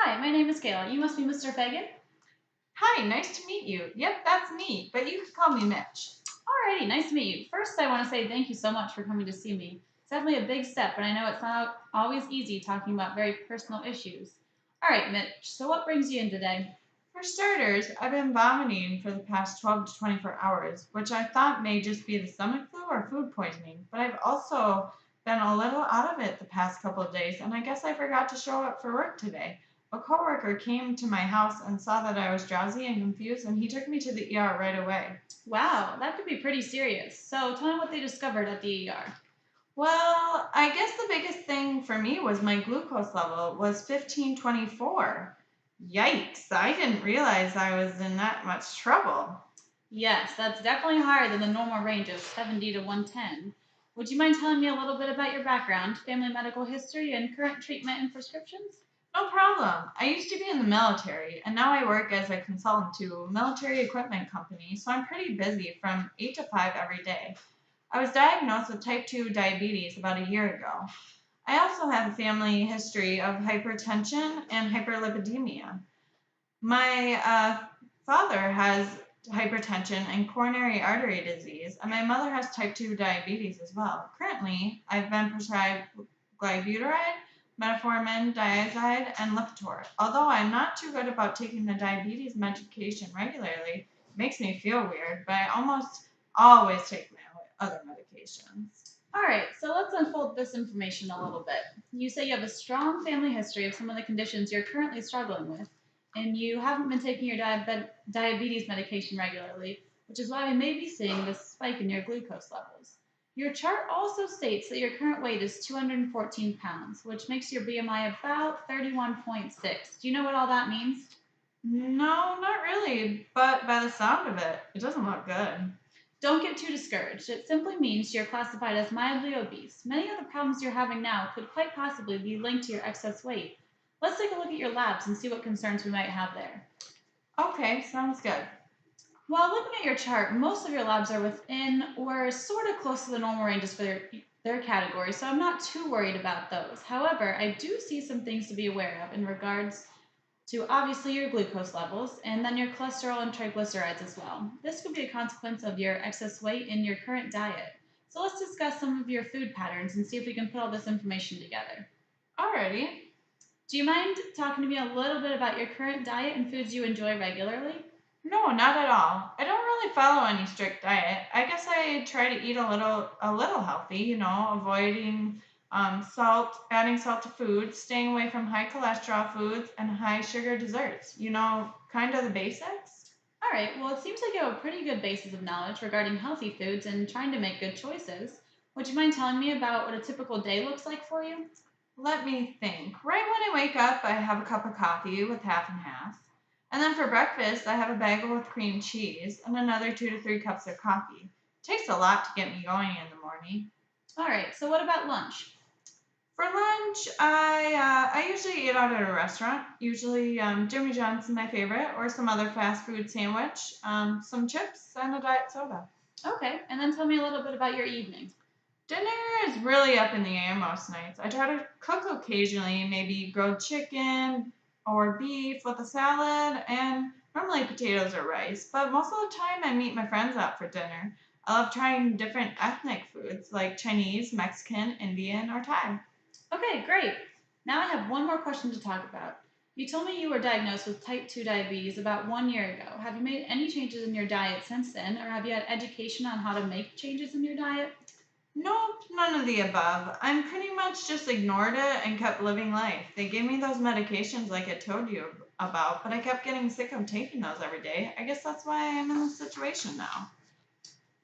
Hi, my name is Kayla. You must be Mr. Fagan. Hi, nice to meet you. Yep, that's me, but you can call me Mitch. Alrighty, nice to meet you. First, I want to say thank you so much for coming to see me. It's definitely a big step, but I know it's not always easy talking about very personal issues. Alright, Mitch, so what brings you in today? For starters, I've been vomiting for the past 12 to 24 hours, which I thought may just be the stomach flu or food poisoning, but I've also been a little out of it the past couple of days, and I guess I forgot to show up for work today. A coworker came to my house and saw that I was drowsy and confused, and he took me to the ER right away. Wow, that could be pretty serious. So tell me what they discovered at the ER. Well, I guess the biggest thing for me was my glucose level was 1524. Yikes, I didn't realize I was in that much trouble. Yes, that's definitely higher than the normal range of 70 to 110. Would you mind telling me a little bit about your background, family medical history, and current treatment and prescriptions? No problem. I used to be in the military, and now I work as a consultant to a military equipment company, so I'm pretty busy from 8 to 5 every day. I was diagnosed with type 2 diabetes about a year ago. I also have a family history of hypertension and hyperlipidemia. My father has hypertension and coronary artery disease, and my mother has type 2 diabetes as well. Currently, I've been prescribed glyburide, metformin, diazide, and Lipitor. Although I'm not too good about taking the diabetes medication regularly, it makes me feel weird, but I almost always take my other medications. All right, so let's unfold this information a little bit. You say you have a strong family history of some of the conditions you're currently struggling with, and you haven't been taking your diabetes medication regularly, which is why we may be seeing this spike in your glucose levels. Your chart also states that your current weight is 214 pounds, which makes your BMI about 31.6. Do you know what all that means? No, not really, but by the sound of it, it doesn't look good. Don't get too discouraged. It simply means you're classified as mildly obese. Many of the problems you're having now could quite possibly be linked to your excess weight. Let's take a look at your labs and see what concerns we might have there. Okay, sounds good. While looking at your chart, most of your labs are within or sort of close to the normal ranges for their category, so I'm not too worried about those. However, I do see some things to be aware of in regards to obviously your glucose levels and then your cholesterol and triglycerides as well. This could be a consequence of your excess weight and your current diet. So let's discuss some of your food patterns and see if we can put all this information together. Alrighty. Do you mind talking to me a little bit about your current diet and foods you enjoy regularly? No, not at all. I don't really follow any strict diet. I guess I try to eat a little healthy, avoiding salt, adding salt to food, staying away from high cholesterol foods and high sugar desserts. Kind of the basics. All right, well, it seems like you have a pretty good basis of knowledge regarding healthy foods and trying to make good choices. Would you mind telling me about what a typical day looks like for you? Let me think. Right when I wake up, I have a cup of coffee with half and half. And then for breakfast, I have a bagel with cream cheese and another 2 to 3 cups of coffee. Takes a lot to get me going in the morning. All right, so what about lunch? For lunch, I usually eat out at a restaurant. Usually, Jimmy John's is my favorite, or some other fast food sandwich, some chips, and a diet soda. Okay, and then tell me a little bit about your evening. Dinner is really up in the air most nights. I try to cook occasionally, maybe grilled chicken or beef with a salad, and normally potatoes or rice. But most of the time, I meet my friends out for dinner. I love trying different ethnic foods like Chinese, Mexican, Indian, or Thai. Okay, great. Now I have one more question to talk about. You told me you were diagnosed with type 2 diabetes about 1 year ago. Have you made any changes in your diet since then, or have you had education on how to make changes in your diet? Nope, none of the above. I'm pretty much just ignored it and kept living life. They gave me those medications like I told you about, but I kept getting sick of taking those every day. I guess that's why I'm in this situation now.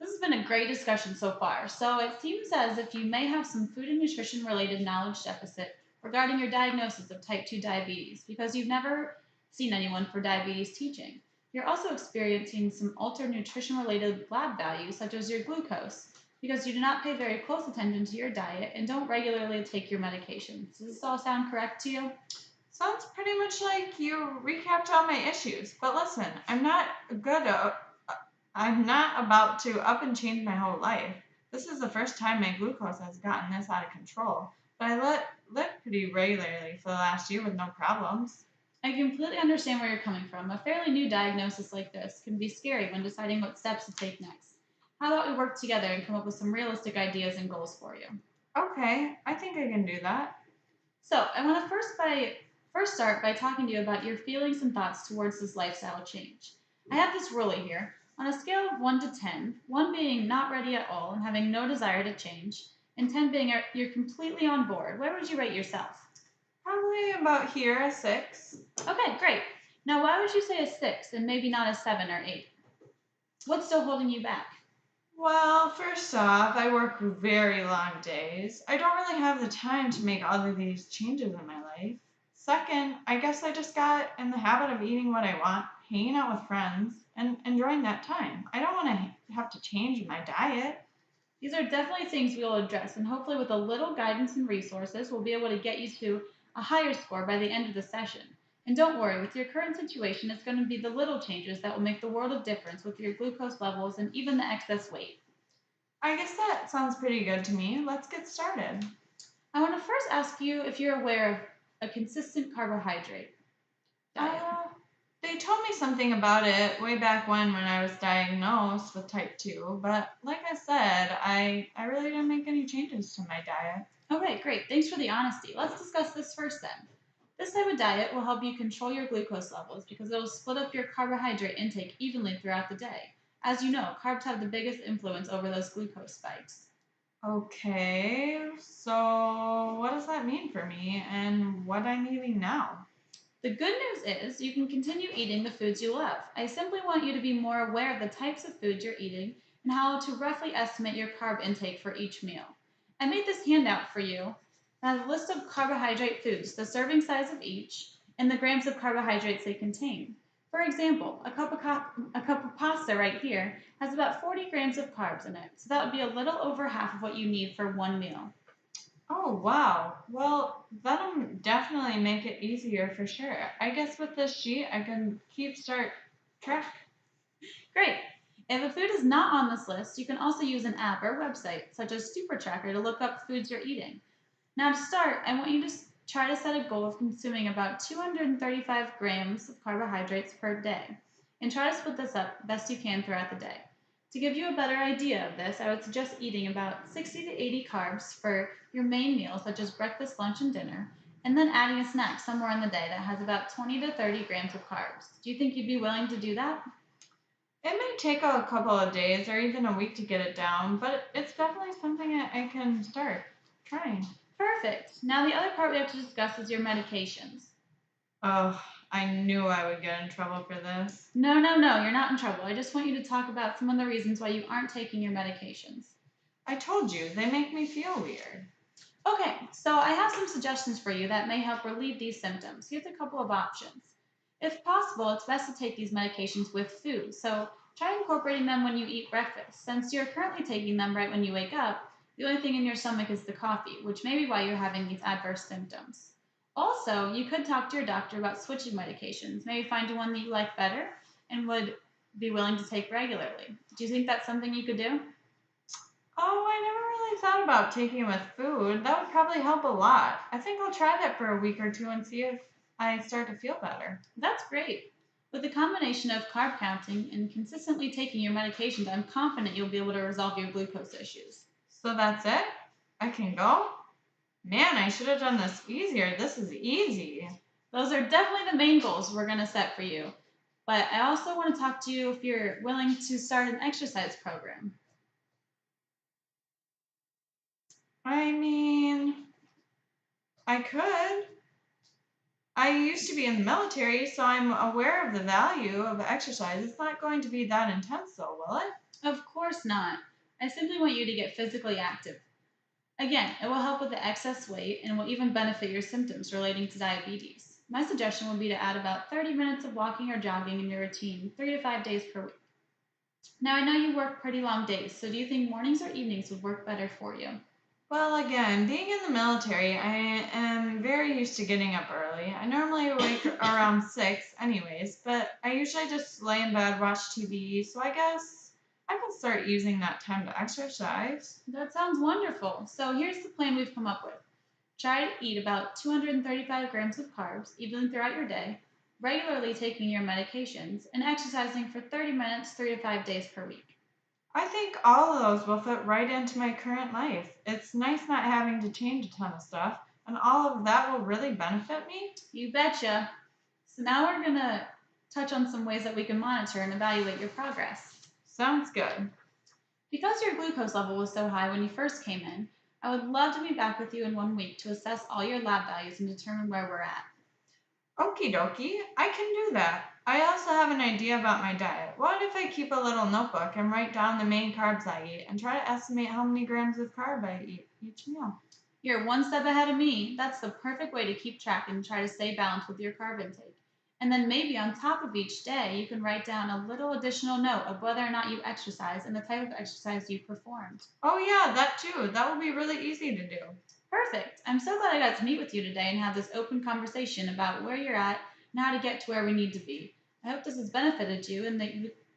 This has been a great discussion so far. So it seems as if you may have some food and nutrition related knowledge deficit regarding your diagnosis of type 2 diabetes because you've never seen anyone for diabetes teaching. You're also experiencing some altered nutrition related lab values, such as your glucose, because you do not pay very close attention to your diet and don't regularly take your medications. Does this all sound correct to you? Sounds pretty much like you recapped all my issues. But listen, good. I'm not about to up and change my whole life. This is the first time my glucose has gotten this out of control. But I live pretty regularly for the last year with no problems. I completely understand where you're coming from. A fairly new diagnosis like this can be scary when deciding what steps to take next. How about we work together and come up with some realistic ideas and goals for you? Okay, I think I can do that. So, I want to first start by talking to you about your feelings and thoughts towards this lifestyle change. I have this ruling here. On a scale of 1 to 10, 1 being not ready at all and having no desire to change, and 10 being you're completely on board, where would you rate yourself? Probably about here, a 6. Okay, great. Now, why would you say a 6 and maybe not a 7 or 8? What's still holding you back? Well, first off, I work very long days. I don't really have the time to make all of these changes in my life. Second, I guess I just got in the habit of eating what I want, hanging out with friends, and enjoying that time. I don't want to have to change my diet. These are definitely things we'll address, and hopefully, with a little guidance and resources, we'll be able to get you to a higher score by the end of the session. And don't worry, with your current situation, it's going to be the little changes that will make the world of difference with your glucose levels and even the excess weight. I guess that sounds pretty good to me. Let's get started. I want to first ask you if you're aware of a consistent carbohydrate diet. Uh, they told me something about it way back when I was diagnosed with type 2, but like I said, I really didn't make any changes to my diet. Okay, great. Thanks for the honesty. Let's discuss this first then. This type of diet will help you control your glucose levels because it will split up your carbohydrate intake evenly throughout the day. As you know, carbs have the biggest influence over those glucose spikes. Okay, so what does that mean for me and what I'm eating now? The good news is you can continue eating the foods you love. I simply want you to be more aware of the types of foods you're eating and how to roughly estimate your carb intake for each meal. I made this handout for you that has a list of carbohydrate foods, the serving size of each, and the grams of carbohydrates they contain. For example, a cup of pasta right here has about 40 grams of carbs in it, so that would be a little over half of what you need for one meal. Oh, wow. Well, that'll definitely make it easier for sure. I guess with this sheet, I can start track. Great. If a food is not on this list, you can also use an app or website, such as Super Tracker, to look up foods you're eating. Now, to start, I want you to try to set a goal of consuming about 235 grams of carbohydrates per day, and try to split this up best you can throughout the day. To give you a better idea of this, I would suggest eating about 60 to 80 carbs for your main meals, such as breakfast, lunch, and dinner, and then adding a snack somewhere in the day that has about 20 to 30 grams of carbs. Do you think you'd be willing to do that? It may take a couple of days or even a week to get it down, but it's definitely something I can start trying. Perfect. Now, the other part we have to discuss is your medications. Oh, I knew I would get in trouble for this. No, no, no, you're not in trouble. I just want you to talk about some of the reasons why you aren't taking your medications. I told you, they make me feel weird. Okay, so I have some suggestions for you that may help relieve these symptoms. Here's a couple of options. If possible, it's best to take these medications with food, so try incorporating them when you eat breakfast. Since you're currently taking them right when you wake up, the only thing in your stomach is the coffee, which may be why you're having these adverse symptoms. Also, you could talk to your doctor about switching medications, maybe find one that you like better and would be willing to take regularly. Do you think that's something you could do? Oh, I never really thought about taking it with food. That would probably help a lot. I think I'll try that for a week or two and see if I start to feel better. That's great. With a combination of carb counting and consistently taking your medications, I'm confident you'll be able to resolve your glucose issues. So that's it? I can go? Man, I should have done this easier. This is easy. Those are definitely the main goals we're going to set for you. But I also want to talk to you if you're willing to start an exercise program. I mean, I could. I used to be in the military, so I'm aware of the value of exercise. It's not going to be that intense, though, will it? Of course not. I simply want you to get physically active. Again, it will help with the excess weight and will even benefit your symptoms relating to diabetes. My suggestion would be to add about 30 minutes of walking or jogging in your routine, 3 to 5 days per week. Now, I know you work pretty long days, so do you think mornings or evenings would work better for you? Well, again, being in the military, I am very used to getting up early. I normally wake around 6 anyways, but I usually just lay in bed, watch TV, so I guess I can start using that time to exercise. That sounds wonderful. So, here's the plan we've come up with. Try to eat about 235 grams of carbs evenly throughout your day. regularly taking your medications, and exercising for 30 minutes 3 to 5 days per week. I think all of those will fit right into my current life. It's nice not having to change a ton of stuff, and all of that will really benefit me. You betcha. So now we're going to touch on some ways that we can monitor and evaluate your progress. Sounds good. Because your glucose level was so high when you first came in, I would love to be back with you in 1 week to assess all your lab values and determine where we're at. Okie dokie, I can do that. I also have an idea about my diet. What if I keep a little notebook and write down the main carbs I eat and try to estimate how many grams of carb I eat each meal? You're one step ahead of me. That's the perfect way to keep track and try to stay balanced with your carb intake. And then maybe on top of each day, you can write down a little additional note of whether or not you exercise and the type of exercise you performed. Oh, yeah, that too. That will be really easy to do. Perfect. I'm so glad I got to meet with you today and have this open conversation about where you're at and how to get to where we need to be. I hope this has benefited you and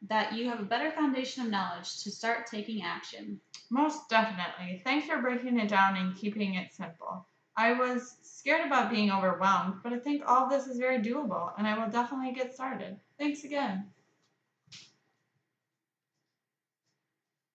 that you have a better foundation of knowledge to start taking action. Most definitely. Thanks for breaking it down and keeping it simple. I was scared about being overwhelmed, but I think all of this is very doable, and I will definitely get started. Thanks again.